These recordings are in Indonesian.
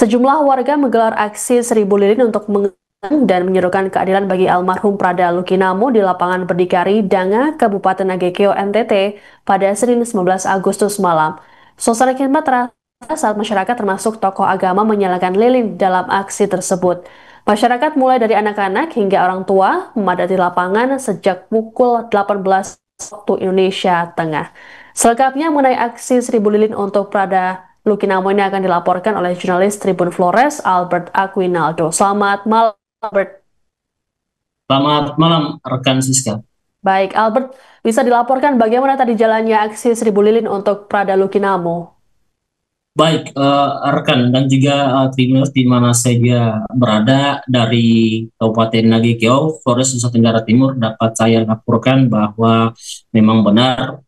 Sejumlah warga menggelar aksi Seribu Lilin untuk mengenang dan menyerukan keadilan bagi almarhum Prada Lukinamo di lapangan Berdikari, Danga, Kabupaten Nagekeo, NTT pada Senin 19 Agustus malam. Suasana khidmat terasa saat masyarakat termasuk tokoh agama menyalakan lilin dalam aksi tersebut. Masyarakat mulai dari anak-anak hingga orang tua memadati lapangan sejak pukul 18 waktu Indonesia Tengah. Selengkapnya mengenai aksi Seribu Lilin untuk Prada Lukinamo ini akan dilaporkan oleh jurnalis Tribun Flores, Albert Aquinaldo. Selamat malam, Albert. Selamat malam, rekan Siska. Baik, Albert, bisa dilaporkan bagaimana tadi jalannya aksi Seribu Lilin untuk Prada Lukinamo? Baik, rekan dan juga Trimers di mana saya berada dari Kabupaten Nagekeo, Flores, Nusa Tenggara Timur, dapat saya laporkan bahwa memang benar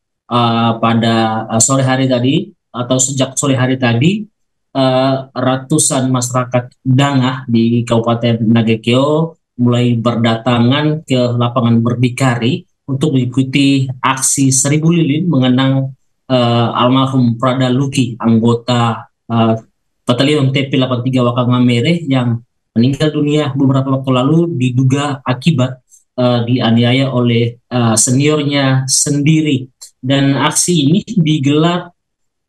pada sore hari tadi atau sejak sore hari tadi ratusan masyarakat Dangah di Kabupaten Nagekeo mulai berdatangan ke lapangan Berdikari untuk mengikuti aksi Seribu Lilin mengenang almarhum Prada Luki, anggota Batalion TP83 Wakamamere yang meninggal dunia beberapa waktu lalu diduga akibat dianiaya oleh seniornya sendiri. Dan aksi ini digelar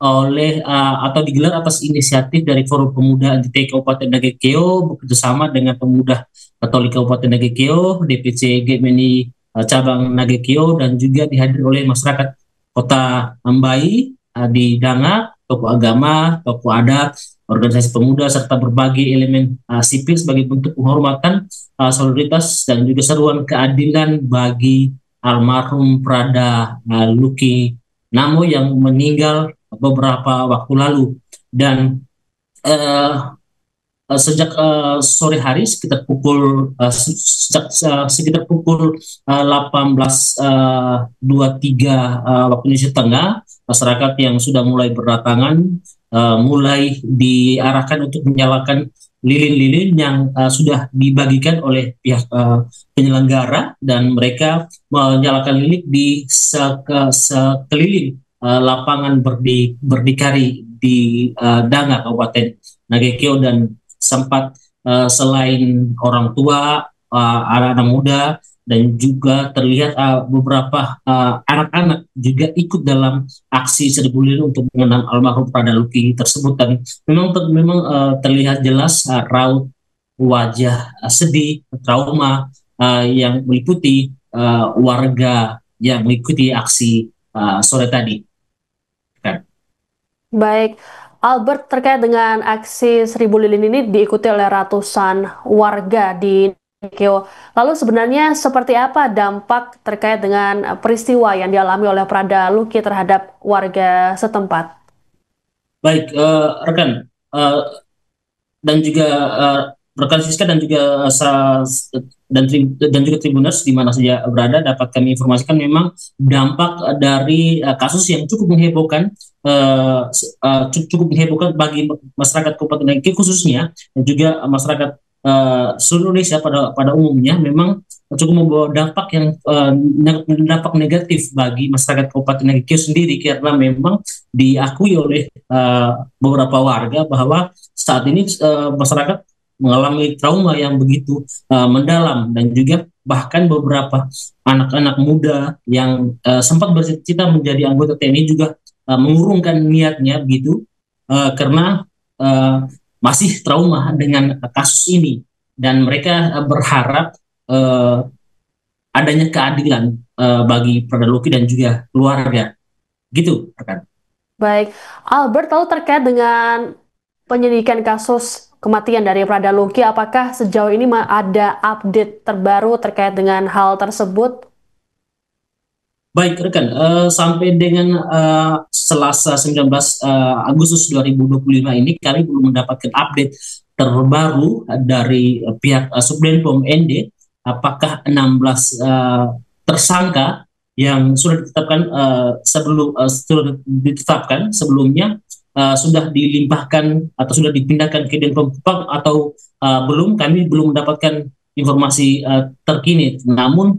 atas inisiatif dari Forum Pemuda Anti Kabupaten Nagekeo bekerjasama dengan pemuda Katolik Kabupaten Nagekeo, DPC GMNI cabang Nagekeo, dan juga dihadiri oleh masyarakat Kota Ambai di Danga, tokoh agama, tokoh adat, organisasi pemuda, serta berbagai elemen sipil sebagai bentuk penghormatan, solidaritas, dan juga seruan keadilan bagi almarhum Prada Luki Namo yang meninggal beberapa waktu lalu. Dan uh, sejak sore hari sekitar pukul sekitar pukul 18.23 waktu Indonesia Tengah, masyarakat yang sudah mulai berdatangan mulai diarahkan untuk menyalakan lilin-lilin yang sudah dibagikan oleh pihak penyelenggara, dan mereka menyalakan lilin di sekeliling lapangan Berdikari di Danga, Kabupaten Nagekeo, dan sempat selain orang tua, anak-anak muda, dan juga terlihat beberapa anak-anak juga ikut dalam aksi Seribu Lilin untuk mengenang almarhum Prada Luki tersebut. Dan memang terlihat jelas raut wajah sedih, trauma yang meliputi warga yang mengikuti aksi sore tadi. Kan? Baik, Albert, terkait dengan aksi Seribu Lilin ini diikuti oleh ratusan warga di Nagekeo. Lalu sebenarnya seperti apa dampak terkait dengan peristiwa yang dialami oleh Prada Luki terhadap warga setempat? Baik, rekan, uh, dan juga rekan Siska, dan juga dan juga Tribuners di mana saja berada, dapat kami informasikan memang dampak dari kasus yang cukup menghebohkan, cukup menghebohkan bagi masyarakat Kabupaten Nagari khususnya, dan juga masyarakat seluruh Indonesia pada umumnya, memang cukup membawa dampak yang dampak negatif bagi masyarakat Kabupaten Nagari sendiri, karena memang diakui oleh beberapa warga bahwa saat ini masyarakat mengalami trauma yang begitu mendalam, dan juga bahkan beberapa anak-anak muda yang sempat bercita-cita menjadi anggota TNI juga mengurungkan niatnya begitu, karena masih trauma dengan kasus ini, dan mereka berharap adanya keadilan bagi Prada Luki dan juga keluarga, gitu rekan. Baik, Albert, lalu terkait dengan penyidikan kasus kematian dari Prada Luki, apakah sejauh ini ada update terbaru terkait dengan hal tersebut? Baik rekan, sampai dengan Selasa 19 Agustus 2025 ini kami belum mendapatkan update terbaru dari pihak Subdenpom ND, apakah 16 tersangka yang sudah ditetapkan sudah ditetapkan sebelumnya sudah dilimpahkan atau sudah dipindahkan ke Denpom atau belum. Kami belum mendapatkan informasi terkini. Namun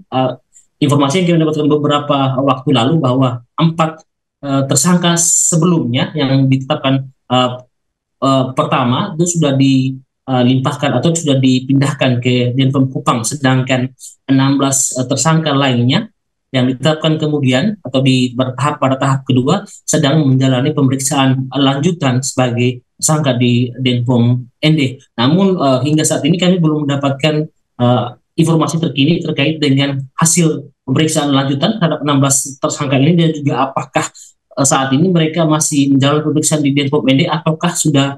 informasi yang kita dapatkan beberapa waktu lalu bahwa 4 tersangka sebelumnya yang ditetapkan pertama itu sudah dilimpahkan atau sudah dipindahkan ke Denpom Kupang, sedangkan 16 tersangka lainnya yang ditetapkan kemudian atau pada tahap kedua sedang menjalani pemeriksaan lanjutan sebagai tersangka di Denpom ND. Namun hingga saat ini kami belum mendapatkan informasi terkini terkait dengan hasil pemeriksaan lanjutan terhadap 16 tersangka ini, dan juga apakah saat ini mereka masih menjalani pemeriksaan di Denpom ND ataukah sudah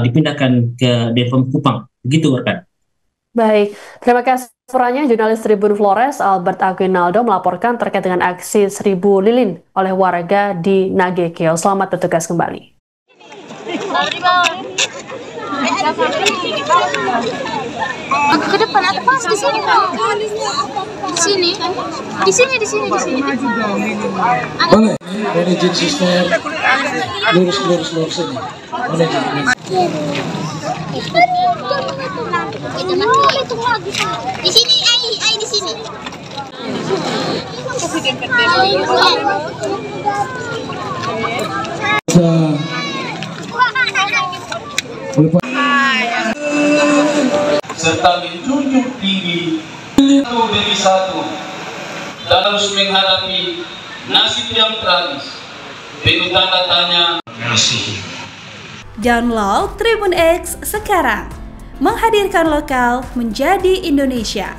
dipindahkan ke Denpom Kupang. Begitu, rekan. Baik, terima kasih laporannya jurnalis Tribun Flores Albert Aguinaldo melaporkan terkait dengan aksi 1000 lilin oleh warga di Nagekeo. Selamat bertugas kembali. Ke depan atau pas di sini? Di sini. Boleh, izin suster. Lurus ini. Boleh izin. Di sini, ai di sini. Serta menjunjung tinggi itu demi satu dan harus menghadapi nasib yang tragis penuh tanda tanya. Download Tribun X sekarang, menghadirkan lokal menjadi Indonesia.